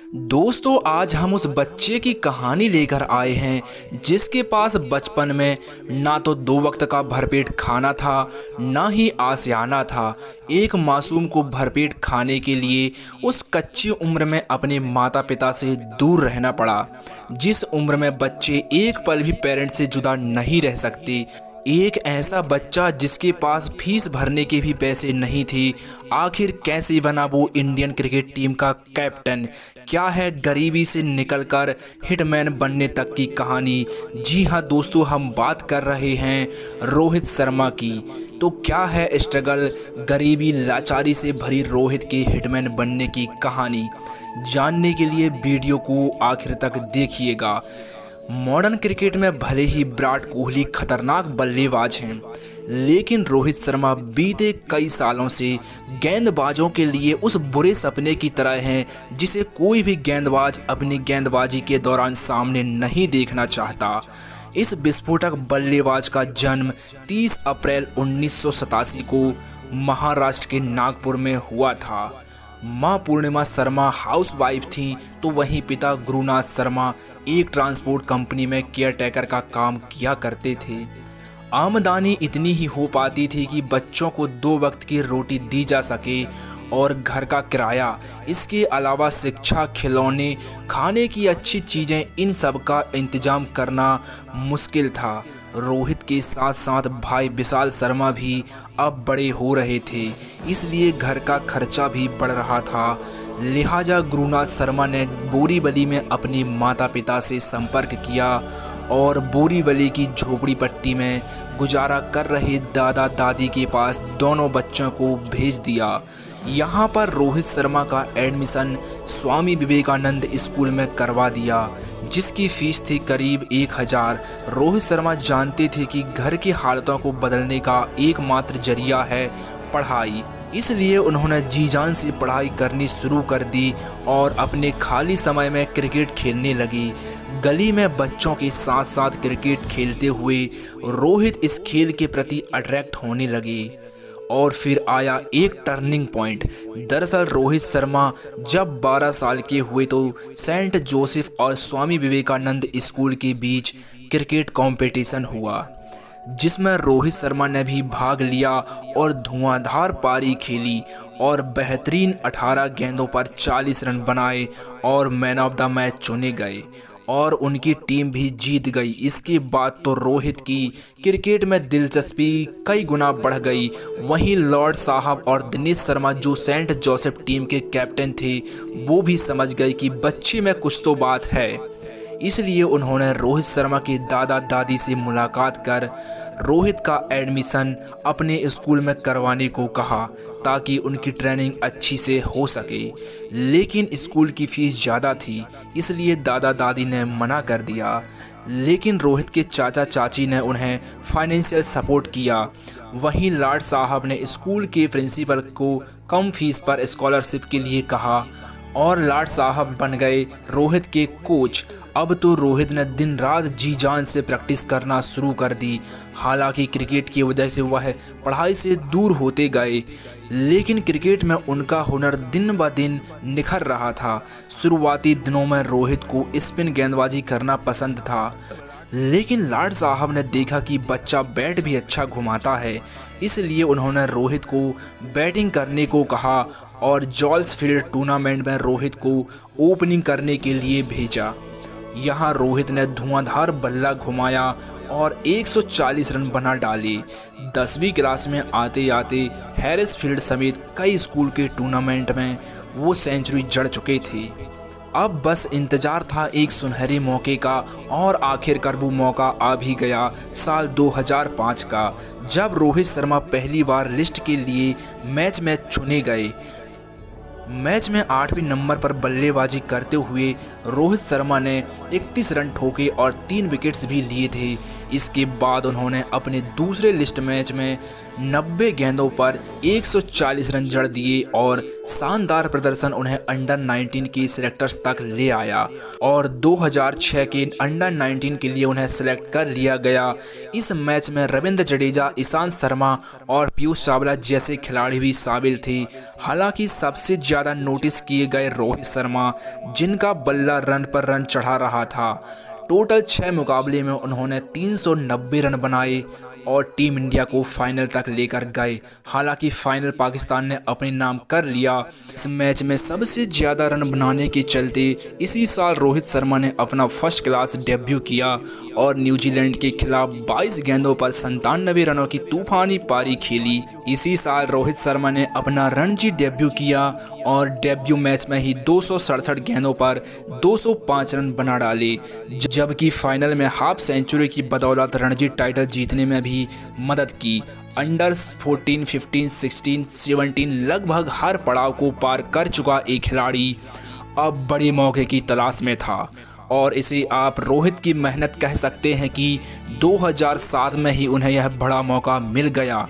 दोस्तों, आज हम उस बच्चे की कहानी लेकर आए हैं जिसके पास बचपन में ना तो 2 वक्त का भरपेट खाना था, ना ही आशियाना था। एक मासूम को भरपेट खाने के लिए उस कच्ची उम्र में अपने माता पिता से दूर रहना पड़ा। जिस उम्र में बच्चे एक पल भी पेरेंट्स से जुदा नहीं रह सकते। एक ऐसा बच्चा जिसके पास फीस भरने के भी पैसे नहीं थे, आखिर कैसे बना वो इंडियन क्रिकेट टीम का कैप्टन। क्या है गरीबी से निकलकर हिटमैन बनने तक की कहानी। जी हाँ दोस्तों, हम बात कर रहे हैं रोहित शर्मा की। तो क्या है स्ट्रगल, गरीबी, लाचारी से भरी रोहित के हिटमैन बनने की कहानी। जानने के लिए वीडियो को आखिर तक देखिएगा। मॉडर्न क्रिकेट में भले ही विराट कोहली खतरनाक बल्लेबाज हैं, लेकिन रोहित शर्मा बीते कई सालों से गेंदबाजों के लिए उस बुरे सपने की तरह हैं जिसे कोई भी गेंदबाज अपनी गेंदबाजी के दौरान सामने नहीं देखना चाहता। इस विस्फोटक बल्लेबाज का जन्म 30 अप्रैल 1987 को महाराष्ट्र के नागपुर में हुआ था। मां पूर्णिमा शर्मा हाउसवाइफ थीं, तो वहीं पिता गुरुनाथ शर्मा एक ट्रांसपोर्ट कंपनी में केयरटेकर का काम किया करते थे। आमदनी इतनी ही हो पाती थी कि बच्चों को 2 वक्त की रोटी दी जा सके और घर का किराया, इसके अलावा शिक्षा, खिलौने, खाने की अच्छी चीज़ें, इन सब का इंतजाम करना मुश्किल था। रोहित के साथ साथ भाई विशाल शर्मा भी अब बड़े हो रहे थे, इसलिए घर का खर्चा भी बढ़ रहा था। लिहाजा गुरुनाथ शर्मा ने बोरीवली में अपने माता पिता से संपर्क किया और बोरीवली की झोपड़ी पट्टी में गुजारा कर रहे दादा दादी के पास दोनों बच्चों को भेज दिया। यहाँ पर रोहित शर्मा का एडमिशन स्वामी विवेकानंद स्कूल में करवा दिया, जिसकी फीस थी करीब 1000। रोहित शर्मा जानते थे कि घर की हालतों को बदलने का एकमात्र जरिया है पढ़ाई, इसलिए उन्होंने जी जान से पढ़ाई करनी शुरू कर दी और अपने खाली समय में क्रिकेट खेलने लगी। गली में बच्चों के साथ साथ क्रिकेट खेलते हुए रोहित इस खेल के प्रति अट्रैक्ट होने लगे। और फिर आया एक टर्निंग पॉइंट। दरअसल रोहित शर्मा जब 12 साल के हुए तो सेंट जोसेफ और स्वामी विवेकानंद स्कूल के बीच क्रिकेट कंपटीशन हुआ, जिसमें रोहित शर्मा ने भी भाग लिया और धुआंधार पारी खेली और बेहतरीन 18 गेंदों पर 40 रन बनाए और मैन ऑफ द मैच चुने गए और उनकी टीम भी जीत गई। इसके बाद तो रोहित की क्रिकेट में दिलचस्पी कई गुना बढ़ गई। वहीं लॉर्ड साहब और दिनेश शर्मा, जो सेंट जोसेफ टीम के कैप्टन थे, वो भी समझ गए कि बच्चे में कुछ तो बात है। इसलिए उन्होंने रोहित शर्मा के दादा दादी से मुलाकात कर रोहित का एडमिशन अपने स्कूल में करवाने को कहा, ताकि उनकी ट्रेनिंग अच्छी से हो सके। लेकिन स्कूल की फ़ीस ज़्यादा थी, इसलिए दादा दादी ने मना कर दिया। लेकिन रोहित के चाचा चाची ने उन्हें फाइनेंशियल सपोर्ट किया। वहीं लॉर्ड साहब ने स्कूल के प्रिंसिपल को कम फीस पर स्कॉलरशिप के लिए कहा और लॉर्ड साहब बन गए रोहित के कोच। अब तो रोहित ने दिन रात जी जान से प्रैक्टिस करना शुरू कर दी। हालांकि क्रिकेट की वजह से वह पढ़ाई से दूर होते गए, लेकिन क्रिकेट में उनका हुनर दिन ब दिन निखर रहा था। शुरुआती दिनों में रोहित को स्पिन गेंदबाजी करना पसंद था, लेकिन लॉर्ड साहब ने देखा कि बच्चा बैट भी अच्छा घुमाता है, इसलिए उन्होंने रोहित को बैटिंग करने को कहा और जॉल्स फील्ड टूर्नामेंट में रोहित को ओपनिंग करने के लिए भेजा। यहाँ रोहित ने धुआंधार बल्ला घुमाया और 140 रन बना डाले। 10वीं क्लास में आते आते हैरिस फील्ड समेत कई स्कूल के टूर्नामेंट में वो सेंचुरी जड़ चुके थे। अब बस इंतजार था एक सुनहरे मौके का, और आखिरकार वो मौका आ भी गया साल 2005 का, जब रोहित शर्मा पहली बार लिस्ट के लिए मैच में चुने गए। मैच में 8वें नंबर पर बल्लेबाजी करते हुए रोहित शर्मा ने 31 रन ठोके और 3 विकेट्स भी लिए थे। इसके बाद उन्होंने अपने दूसरे लिस्ट मैच में 90 गेंदों पर 140 रन जड़ दिए और शानदार प्रदर्शन उन्हें अंडर 19 की सिलेक्टर्स तक ले आया और 2006 के अंडर 19 के लिए उन्हें सेलेक्ट कर लिया गया। इस मैच में रविंद्र जडेजा, ईशांत शर्मा और पीयूष चावला जैसे खिलाड़ी भी शामिल थे। हालांकि सबसे ज़्यादा नोटिस किए गए रोहित शर्मा, जिनका बल्ला रन पर रन चढ़ा रहा था। टोटल 6 मुकाबले में उन्होंने 390 रन बनाए और टीम इंडिया को फाइनल तक लेकर गए। हालांकि फाइनल पाकिस्तान ने अपने नाम कर लिया। इस मैच में सबसे ज़्यादा रन बनाने के चलते इसी साल रोहित शर्मा ने अपना फर्स्ट क्लास डेब्यू किया और न्यूजीलैंड के खिलाफ 22 गेंदों पर 97 रनों की तूफानी पारी खेली। इसी साल रोहित शर्मा ने अपना रणजी डेब्यू किया और डेब्यू मैच में ही 267 गेंदों पर 205 रन बना डाले, जबकि फाइनल में हाफ सेंचुरी की बदौलत रणजी टाइटल जीतने में भी मदद की। अंडर 14, 15, 16, 17 लगभग हर पड़ाव को पार कर चुका एक खिलाड़ी अब बड़े मौके की तलाश में था और इसे आप रोहित की मेहनत कह सकते हैं कि 2007 में ही उन्हें यह बड़ा मौका मिल गया।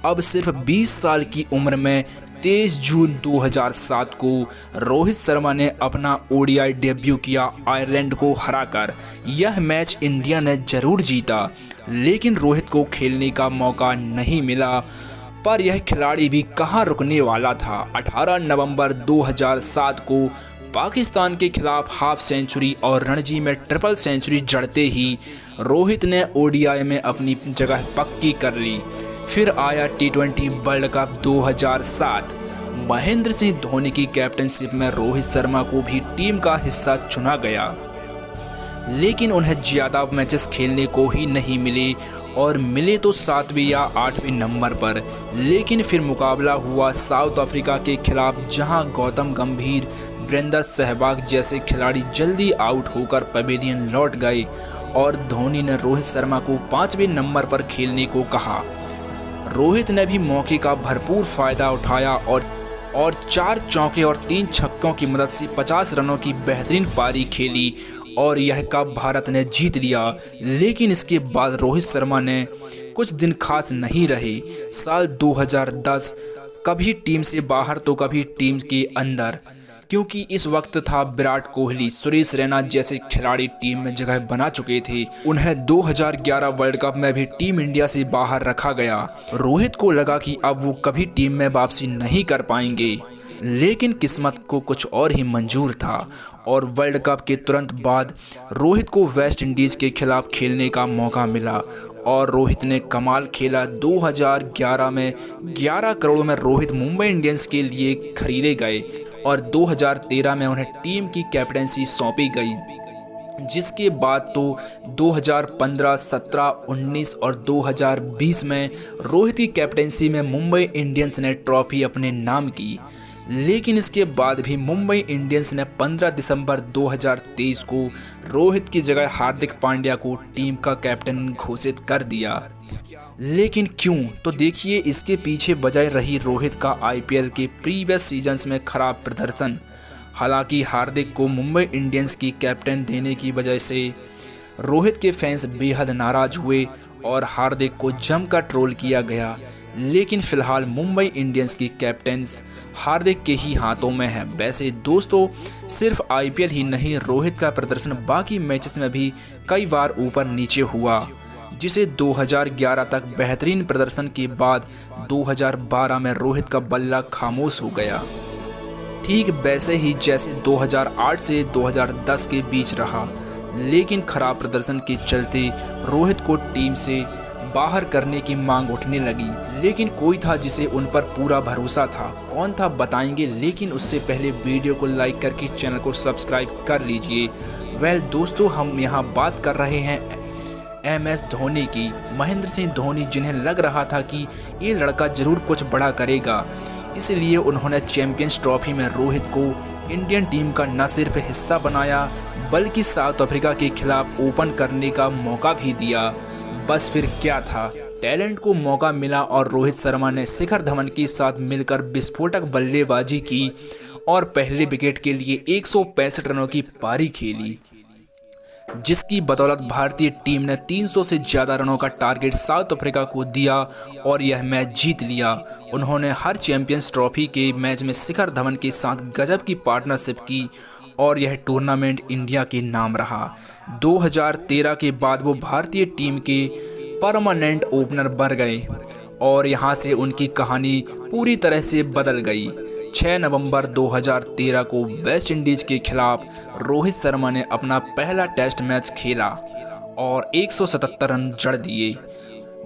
अब सिर्फ 20 साल की उम्र में 23 जून 2007 को रोहित शर्मा ने अपना ओडीआई डेब्यू किया आयरलैंड को हराकर। यह मैच इंडिया ने जरूर जीता, लेकिन रोहित को खेलने का मौका नहीं मिला। पर यह खिलाड़ी भी कहां रुकने वाला था। 18 नवंबर 2007 को पाकिस्तान के खिलाफ हाफ सेंचुरी और रणजी में ट्रिपल सेंचुरी जड़ते ही रोहित ने ओडीआई में अपनी जगह पक्की कर ली। फिर आया टी20 वर्ल्ड कप 2007। महेंद्र सिंह धोनी की कैप्टनशिप में रोहित शर्मा को भी टीम का हिस्सा चुना गया, लेकिन उन्हें ज़्यादा मैचेस खेलने को ही नहीं मिले और मिले तो 7वें या 8वें नंबर पर। लेकिन फिर मुकाबला हुआ साउथ अफ्रीका के खिलाफ, जहां गौतम गंभीर, वीरेंद्र सहवाग जैसे खिलाड़ी जल्दी आउट होकर पवेलियन लौट गए और धोनी ने रोहित शर्मा को 5वें नंबर पर खेलने को कहा। रोहित ने भी मौके का भरपूर फायदा उठाया और 4 चौके और 3 छक्कों की मदद से 50 रनों की बेहतरीन पारी खेली और यह कप भारत ने जीत लिया। लेकिन इसके बाद रोहित शर्मा ने कुछ दिन खास नहीं रहे। साल 2010 कभी टीम से बाहर तो कभी टीम के अंदर, क्योंकि इस वक्त था विराट कोहली, सुरेश रैना जैसे खिलाड़ी टीम में जगह बना चुके थे। उन्हें 2011 वर्ल्ड कप में भी टीम इंडिया से बाहर रखा गया। रोहित को लगा कि अब वो कभी टीम में वापसी नहीं कर पाएंगे, लेकिन किस्मत को कुछ और ही मंजूर था और वर्ल्ड कप के तुरंत बाद रोहित को वेस्ट इंडीज़ के खिलाफ खेलने का मौका मिला और रोहित ने कमाल खेला। 2011 में 11 करोड़ में रोहित मुंबई इंडियंस के लिए खरीदे गए और 2013 में उन्हें टीम की कैप्टेंसी सौंपी गई, जिसके बाद तो 2015, 17, 19 और 2020 में रोहित की कैप्टेंसी में मुंबई इंडियंस ने ट्रॉफी अपने नाम की। लेकिन इसके बाद भी मुंबई इंडियंस ने 15 दिसंबर 2023 को रोहित की जगह हार्दिक पांड्या को टीम का कैप्टन घोषित कर दिया। लेकिन क्यों? तो देखिए, इसके पीछे वजह रही रोहित का आईपीएल के प्रीवियस सीजन्स में खराब प्रदर्शन। हालांकि हार्दिक को मुंबई इंडियंस की कैप्टन देने की वजह से रोहित के फैंस बेहद नाराज हुए और हार्दिक को जमकर ट्रोल किया गया। लेकिन फिलहाल मुंबई इंडियंस की कैप्टन्स हार्दिक के ही हाथों में है। वैसे दोस्तों, सिर्फ आईपीएल ही नहीं, रोहित का प्रदर्शन बाकी मैचेस में भी कई बार ऊपर नीचे हुआ, जिसे 2011 तक बेहतरीन प्रदर्शन के बाद 2012 में रोहित का बल्ला खामोश हो गया। ठीक वैसे ही जैसे 2008 से 2010 के बीच रहा। लेकिन खराब प्रदर्शन के चलते रोहित को टीम से बाहर करने की मांग उठने लगी। लेकिन कोई था जिसे उन पर पूरा भरोसा था। कौन था बताएंगे, लेकिन उससे पहले वीडियो को लाइक करके चैनल को सब्सक्राइब कर लीजिए। वेल दोस्तों, हम यहाँ बात कर रहे हैं MS धोनी की। महेंद्र सिंह धोनी, जिन्हें लग रहा था कि ये लड़का जरूर कुछ बड़ा करेगा, इसलिए उन्होंने चैंपियंस ट्रॉफी में रोहित को इंडियन टीम का न सिर्फ हिस्सा बनाया बल्कि साउथ अफ्रीका के खिलाफ ओपन करने का मौका भी दिया। बस फिर क्या था, टैलेंट को मौका मिला और रोहित शर्मा ने शिखर धवन के साथ मिलकर विस्फोटक बल्लेबाजी की और पहले विकेट के लिए 165 रनों की पारी खेली। जिसकी बदौलत भारतीय टीम ने 300 से ज़्यादा रनों का टारगेट साउथ अफ्रीका को दिया और यह मैच जीत लिया। उन्होंने हर चैंपियंस ट्रॉफी के मैच में शिखर धवन के साथ गजब की पार्टनरशिप की और यह टूर्नामेंट इंडिया के नाम रहा। 2013 के बाद वो भारतीय टीम के परमानेंट ओपनर बन गए और यहाँ से उनकी कहानी पूरी तरह से बदल गई। 6 नवंबर 2013 को वेस्ट इंडीज़ के खिलाफ रोहित शर्मा ने अपना पहला टेस्ट मैच खेला और 177 रन जड़ दिए।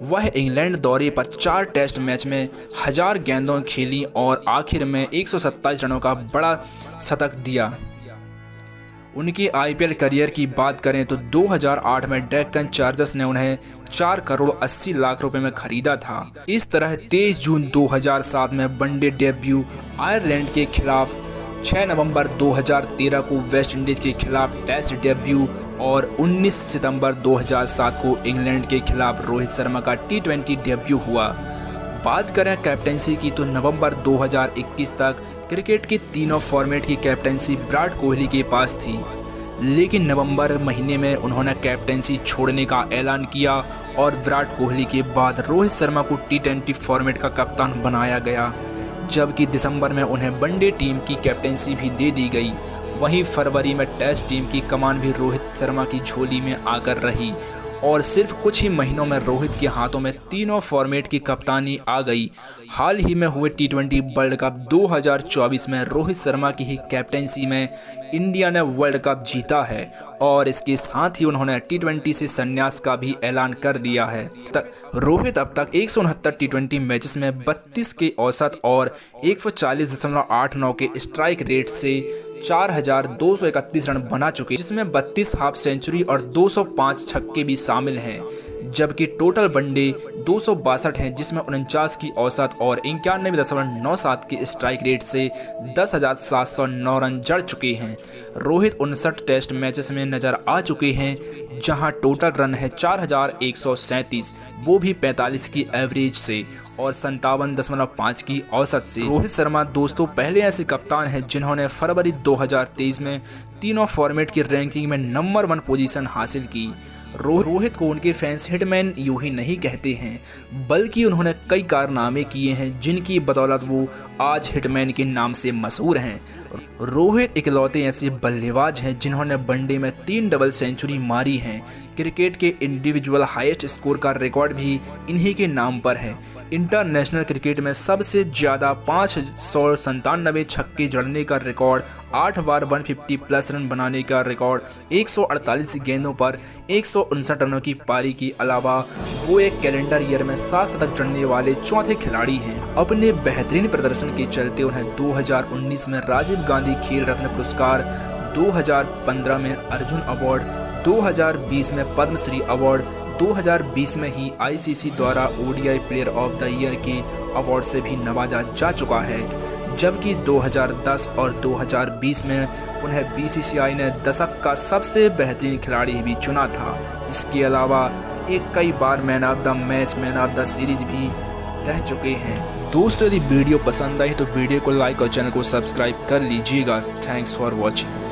वह इंग्लैंड दौरे पर 4 टेस्ट मैच में 1000 गेंदों खेली और आखिर में 127 रनों का बड़ा शतक दिया। उनके आईपीएल करियर की बात करें तो 2008 में डेक्कन चार्जर्स ने उन्हें 4 करोड़ 80 लाख रुपए में खरीदा था। इस तरह 23 जून 2007 में वनडे डेब्यू आयरलैंड के खिलाफ, 6 नवंबर 2013 को वेस्ट इंडीज़ के खिलाफ टेस्ट डेब्यू और 19 सितंबर 2007 को इंग्लैंड के खिलाफ रोहित शर्मा का T20 डेब्यू हुआ। बात करें कैप्टेंसी की तो नवंबर 2021 तक क्रिकेट के तीनों फॉर्मेट की कैप्टेंसी विराट कोहली के पास थी, लेकिन नवंबर महीने में उन्होंने कैप्टेंसी छोड़ने का ऐलान किया और विराट कोहली के बाद रोहित शर्मा को T20 फॉर्मेट का कप्तान बनाया गया, जबकि दिसंबर में उन्हें वनडे टीम की कैप्टेंसी भी दे दी गई। वहीं फरवरी में टेस्ट टीम की कमान भी रोहित शर्मा की झोली में आकर रही और सिर्फ कुछ ही महीनों में रोहित के हाथों में तीनों फॉर्मेट की कप्तानी आ गई। हाल ही में हुए T20 वर्ल्ड कप 2024 में रोहित शर्मा की ही कैप्टेंसी में इंडिया ने वर्ल्ड कप जीता है और इसके साथ ही उन्होंने T20 से संन्यास का भी ऐलान कर दिया है। रोहित अब तक 169 T20 मैचेस में 32 के औसत और 140.89 के स्ट्राइक रेट से 4231 रन बना चुके, जिसमें 32 हाफ सेंचुरी और 205 छक्के भी शामिल हैं, जबकि टोटल वनडे 262 हैं, जिसमें 49 की औसत और 91.97 के स्ट्राइक रेट से 10,709 रन जड़ चुके हैं। रोहित 59 टेस्ट मैचेस में नजर आ चुके हैं, जहां टोटल रन है 4137, वो भी 45 की एवरेज से और 57.5 की औसत से। रोहित शर्मा दोस्तों पहले ऐसे कप्तान हैं जिन्होंने फरवरी 2023 में तीनों फॉर्मेट की रैंकिंग में नंबर 1 पोजीशन हासिल की। रोहित को उनके फैंस हिटमैन यूं ही नहीं कहते हैं, बल्कि उन्होंने कई कारनामे किए हैं जिनकी बदौलत वो आज हिटमैन के नाम से मशहूर हैं। रोहित इकलौते ऐसे बल्लेबाज हैं जिन्होंने वनडे में 3 डबल सेंचुरी मारी हैं। क्रिकेट के इंडिविजुअल हाईएस्ट स्कोर का रिकॉर्ड भी इन्हीं के नाम पर है। इंटरनेशनल क्रिकेट में सबसे ज़्यादा 597 छक्के जड़ने का रिकॉर्ड, 8 बार 150 प्लस रन बनाने का रिकॉर्ड, 148 गेंदों पर 159 रनों की पारी के अलावा वो एक कैलेंडर ईयर में 7 शतक जड़ने वाले चौथे खिलाड़ी हैं। अपने बेहतरीन प्रदर्शन के चलते उन्हें 2019 में राजीव गांधी खेल रत्न पुरस्कार, 2015 में अर्जुन अवार्ड, 2020 में पद्मश्री अवार्ड, 2020 में ही आईसीसी द्वारा ODI player of the year के अवार्ड से भी नवाजा जा चुका है, जबकि 2010 और 2020 में उन्हें बीसीसीआई ने दशक का सबसे बेहतरीन खिलाड़ी भी चुना था। इसके अलावा एक कई बार man of the match, man of the series भी रह चुके हैं। दोस्तों यदि वीडियो पसंद आई तो वीडियो को लाइक और चैनल को सब्सक्राइब कर लीजिएगा। Thanks for watching.